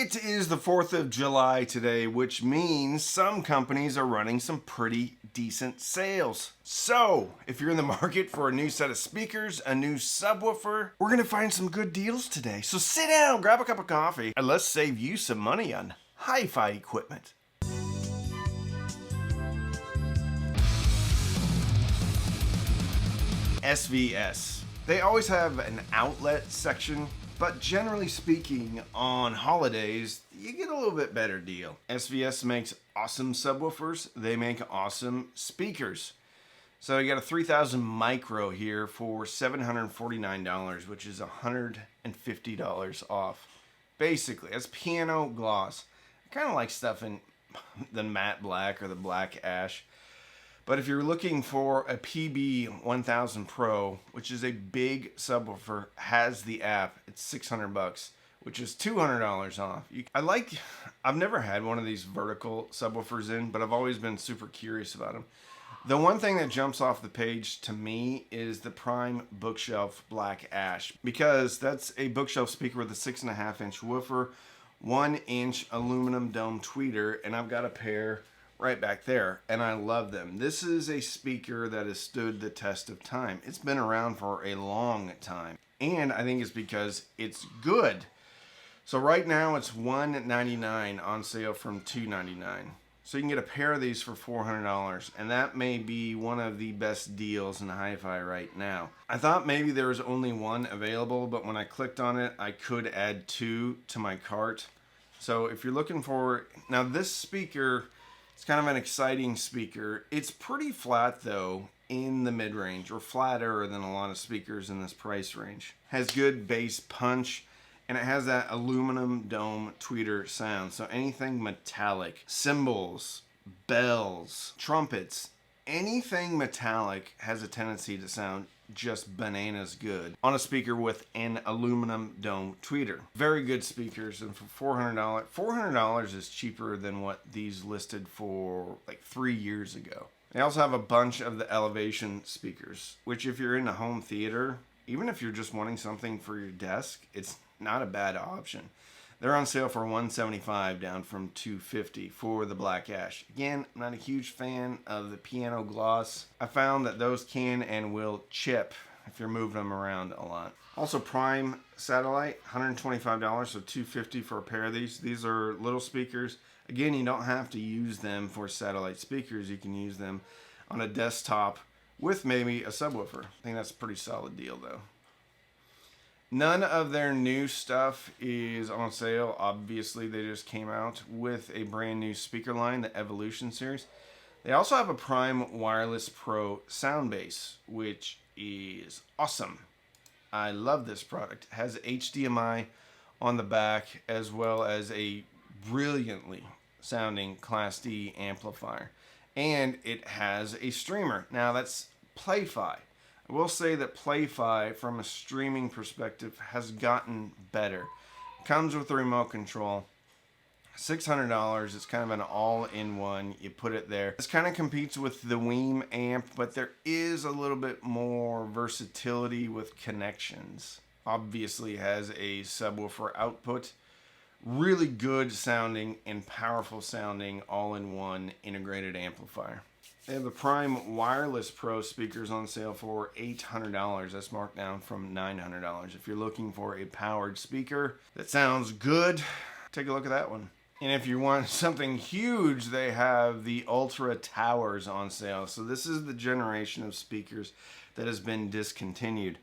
It is the 4th of July today, which means some companies are running some pretty decent sales. So, if you're in the market for a new set of speakers, a new subwoofer, we're gonna find some good deals today. So sit down, grab a cup of coffee, and let's save you some money on hi-fi equipment. SVS. They always have an outlet section, but generally speaking, on holidays, you get a little bit better deal. SVS makes awesome subwoofers. They make awesome speakers. So you got a 3000 micro here for $749, which is $150 off. Basically, that's piano gloss. I kind of like stuff in the matte black or the black ash. But if you're looking for a PB 1000 Pro, which is a big subwoofer, has the app, it's $600, which is $200 off. I've never had one of these vertical subwoofers in, but I've always been super curious about them. The one thing that jumps off the page to me is the Prime Bookshelf Black Ash, because that's a bookshelf speaker with a 6.5-inch woofer, 1-inch aluminum dome tweeter, and I've got a pair right back there, and I love them. This is a speaker that has stood the test of time. It's been around for a long time, and I think it's because it's good. So right now it's $199 on sale from $299. So you can get a pair of these for $400, and that may be one of the best deals in hi-fi right now. I thought maybe there was only one available, but when I clicked on it, I could add two to my cart. So if you're looking for, now this speaker, it's kind of an exciting speaker. It's pretty flat though in the mid-range, or flatter than a lot of speakers in this price range. Has good bass punch, and it has that aluminum dome tweeter sound. So anything metallic, cymbals, bells, trumpets, anything metallic has a tendency to sound just bananas good on a speaker with an aluminum dome tweeter. Very good speakers, and for $400 is cheaper than what these listed for like 3 years ago. They also have a bunch of the elevation speakers, which if you're in a home theater, even if you're just wanting something for your desk, it's not a bad option. They're on sale for $175, down from $250 for the Black Ash. Again, I'm not a huge fan of the piano gloss. I found that those can and will chip if you're moving them around a lot. Also, Prime Satellite, $125, so $250 for a pair of these. These are little speakers. Again, you don't have to use them for satellite speakers. You can use them on a desktop with maybe a subwoofer. I think that's a pretty solid deal though. None of their new stuff is on sale. Obviously, they just came out with a brand new speaker line, the Evolution series. They also have a Prime Wireless Pro sound base, which is awesome. I love this product. It has HDMI on the back, as well as a brilliantly sounding Class D amplifier. And it has a streamer. Now, that's Play-Fi. I will say that Play-Fi, from a streaming perspective, has gotten better. Comes with a remote control. $600. It's kind of an all-in-one. You put it there. This kind of competes with the Weem amp, but there is a little bit more versatility with connections. Obviously has a subwoofer output. Really good sounding and powerful sounding all-in-one integrated amplifier. They have the Prime Wireless Pro speakers on sale for $800. That's marked down from $900. If you're looking for a powered speaker that sounds good, take a look at that one. And if you want something huge, they have the Ultra Towers on sale. So this is the generation of speakers that has been discontinued.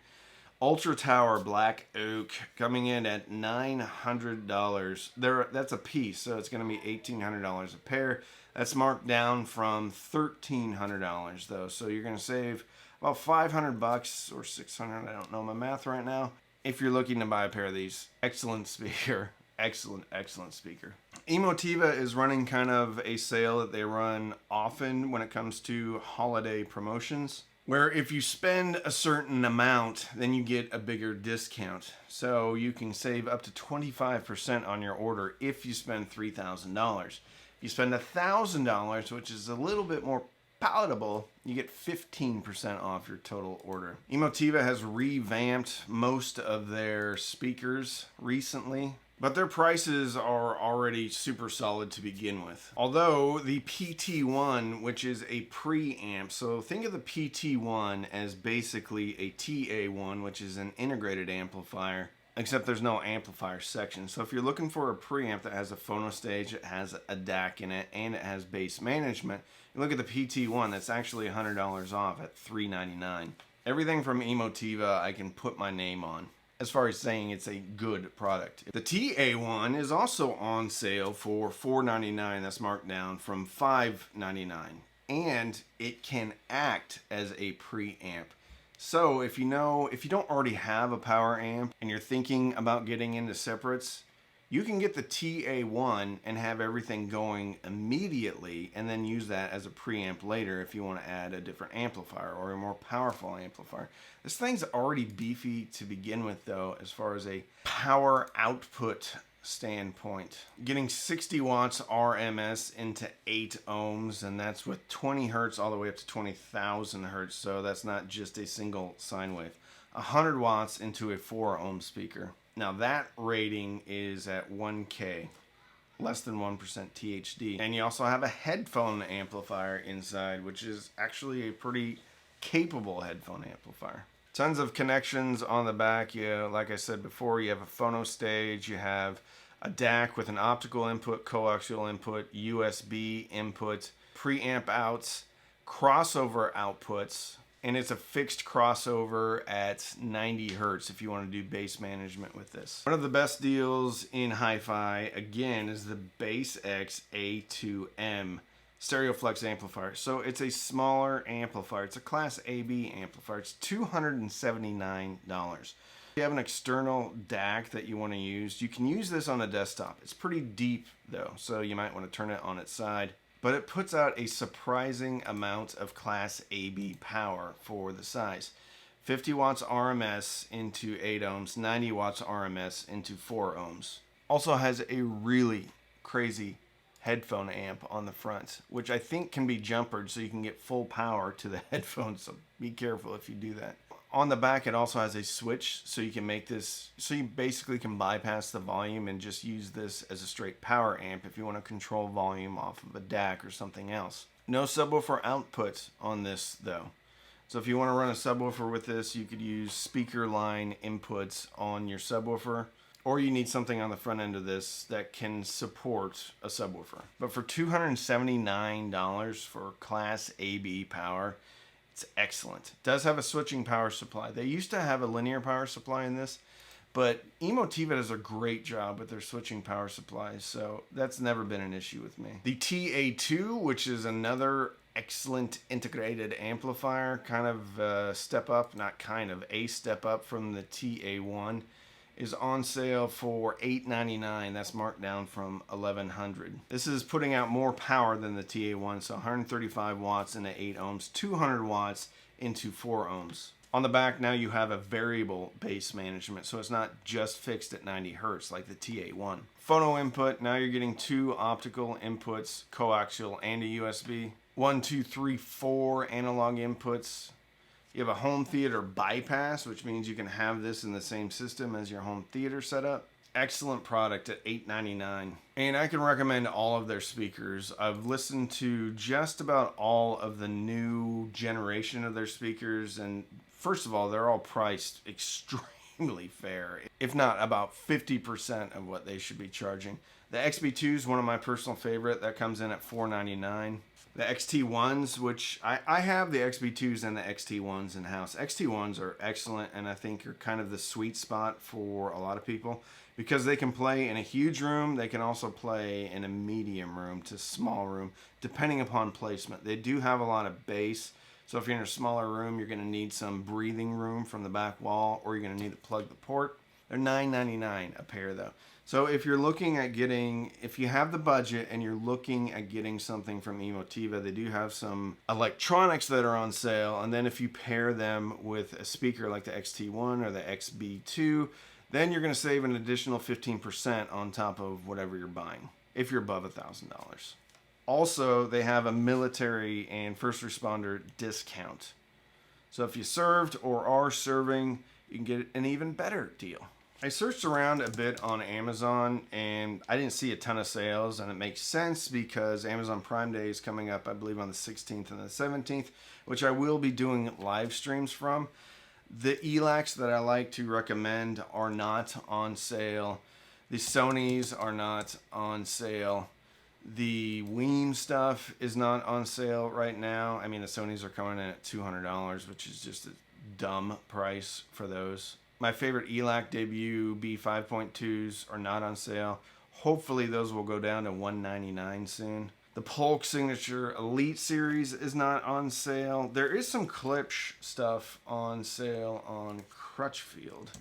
Ultra Tower Black Oak coming in at $900. That's a piece, so it's going to be $1,800 a pair. That's marked down from $1,300 though, so you're going to save about $500 or $600. I don't know my math right now. If you're looking to buy a pair of these, excellent speaker, excellent speaker. Emotiva is running kind of a sale that they run often when it comes to holiday promotions, where if you spend a certain amount, then you get a bigger discount. So you can save up to 25% on your order if you spend $3,000. If you spend $1,000, which is a little bit more palatable, you get 15% off your total order. Emotiva has revamped most of their speakers recently. but their prices are already super solid to begin with. Although the PT1, which is a preamp, so think of the PT1 as basically a TA1, which is an integrated amplifier, except there's no amplifier section. So if you're looking for a preamp that has a phono stage, it has a DAC in it, and it has bass management, you look at the PT1, that's actually $100 off at $399. Everything from Emotiva I can put my name on, as far as saying it's a good product. The TA1 is also on sale for $499. That's marked down from $599. And it can act as a preamp. So if you don't already have a power amp and you're thinking about getting into separates, you can get the TA1 and have everything going immediately and then use that as a preamp later if you want to add a different amplifier or a more powerful amplifier. This thing's already beefy to begin with though, as far as a power output standpoint. Getting 60 watts RMS into 8 ohms, and that's with 20 hertz all the way up to 20,000 hertz, so that's not just a single sine wave. 100 watts into a 4 ohm speaker. Now that rating is at 1K, less than 1% THD. And you also have a headphone amplifier inside, which is actually a pretty capable headphone amplifier. Tons of connections on the back. Like I said before, you have a phono stage, you have a DAC with an optical input, coaxial input, USB input, preamp outs, crossover outputs, and it's a fixed crossover at 90 hertz if you want to do bass management with this. One of the best deals in Hi-Fi, again, is the Bass X A2M Stereoflex amplifier. So it's a smaller amplifier. It's a Class AB amplifier. It's $279. If you have an external DAC that you want to use, you can use this on a desktop. It's pretty deep though, so you might want to turn it on its side. But it puts out a surprising amount of Class AB power for the size. 50 watts RMS into 8 ohms, 90 watts RMS into 4 ohms. Also has a really crazy headphone amp on the front, which I think can be jumpered so you can get full power to the headphones, so be careful if you do that. On the back, it also has a switch, so you can make this, so you basically can bypass the volume and just use this as a straight power amp if you want to control volume off of a DAC or something else. No subwoofer output on this though. So if you want to run a subwoofer with this, you could use speaker line inputs on your subwoofer, or you need something on the front end of this that can support a subwoofer. But for $279 for Class AB power, it's excellent. It does have a switching power supply. They used to have a linear power supply in this, but Emotiva does a great job with their switching power supplies, so that's never been an issue with me. The TA2, which is another excellent integrated amplifier, kind of a step up from the TA1, is on sale for $899. That's marked down from $1,100. This is putting out more power than the TA1, so 135 watts into 8 ohms, 200 watts into 4 ohms. On the back now you have a variable bass management, so it's not just fixed at 90 hertz like the TA1. Phono input, now you're getting 2 optical inputs, coaxial and a USB. 1, 2, 3, 4 analog inputs. You have a home theater bypass, which means you can have this in the same system as your home theater setup. Excellent product at $899. And I can recommend all of their speakers. I've listened to just about all of the new generation of their speakers, and first of all, they're all priced extremely fair, if not about 50% of what they should be charging. The XB2 is one of my personal favorite. That comes in at $499. The XT1s, which I have the XB2s and the XT1s in-house. XT1s are excellent, and I think are kind of the sweet spot for a lot of people because they can play in a huge room. They can also play in a medium room to small room, depending upon placement. They do have a lot of bass, so if you're in a smaller room, you're going to need some breathing room from the back wall, or you're going to need to plug the port. They're $9.99 a pair, though. So if you're looking at getting, if you have the budget and you're looking at getting something from Emotiva, they do have some electronics that are on sale. And then if you pair them with a speaker like the XT1 or the XB2, then you're going to save an additional 15% on top of whatever you're buying, if you're above $1,000. Also, they have a military and first responder discount. So if you served or are serving, you can get an even better deal. I searched around a bit on Amazon and I didn't see a ton of sales, and it makes sense because Amazon Prime Day is coming up, I believe, on the 16th and the 17th, which I will be doing live streams from. The ELACs that I like to recommend are not on sale. The Sonys are not on sale. The Weem stuff is not on sale right now. I mean, the Sonys are coming in at $200, which is just a dumb price for those. My favorite ELAC debut B5.2s are not on sale. Hopefully those will go down to $199 soon. The Polk Signature Elite Series is not on sale. There is some Klipsch stuff on sale on Crutchfield.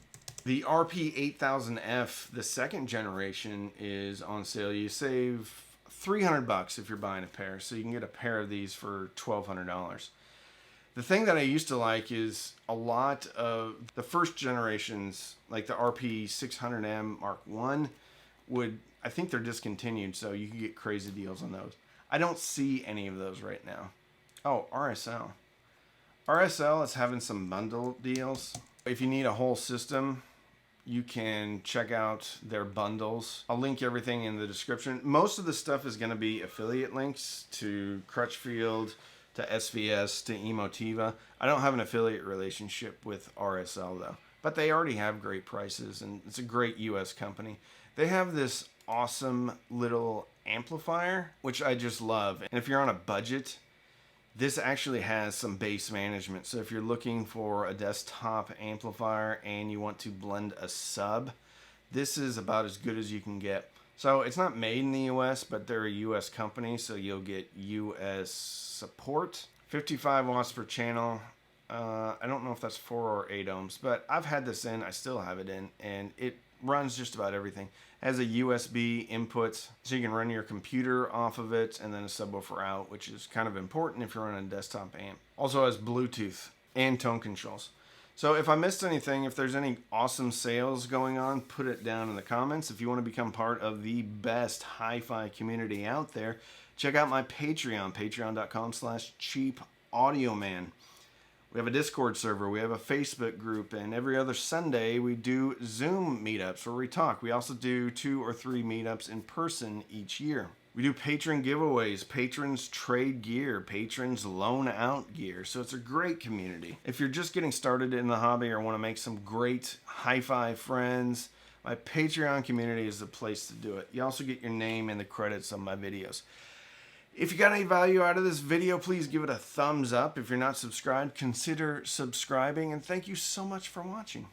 The RP8000F, the second generation, is on sale. You save $300 if you're buying a pair, so you can get a pair of these for $1,200. The thing that I used to like is a lot of the first generations, like the RP600M Mark I, I think they're discontinued, so you can get crazy deals on those. I don't see any of those right now. Oh, RSL. RSL is having some bundle deals. If you need a whole system, you can check out their bundles. I'll link everything in the description. Most of the stuff is going to be affiliate links to Crutchfield, to SVS, to Emotiva. I don't have an affiliate relationship with RSL though, but they already have great prices, and it's a great US company. They have this awesome little amplifier, which I just love. And if you're on a budget, this actually has some bass management. So if you're looking for a desktop amplifier and you want to blend a sub, this is about as good as you can get. So it's not made in the US, but they're a US company, so you'll get US support. 55 watts per channel. I don't know if that's 4 or 8 ohms, but I've had this in, I still have it in, and it runs just about everything. It has a USB input, so you can run your computer off of it, and then a subwoofer out, which is kind of important if you're running a desktop amp. Also has Bluetooth and tone controls. So if I missed anything, if there's any awesome sales going on, put it down in the comments. If you want to become part of the best hi-fi community out there, check out my Patreon, patreon.com/cheapaudioman. We have a Discord server, we have a Facebook group, and every other Sunday we do Zoom meetups where we talk. We also do 2 or 3 meetups in person each year. We do patron giveaways, patrons trade gear, patrons loan out gear. So it's a great community. If you're just getting started in the hobby or want to make some great hi-fi friends, my Patreon community is the place to do it. You also get your name in the credits on my videos. If you got any value out of this video, please give it a thumbs up. If you're not subscribed, consider subscribing, and thank you so much for watching.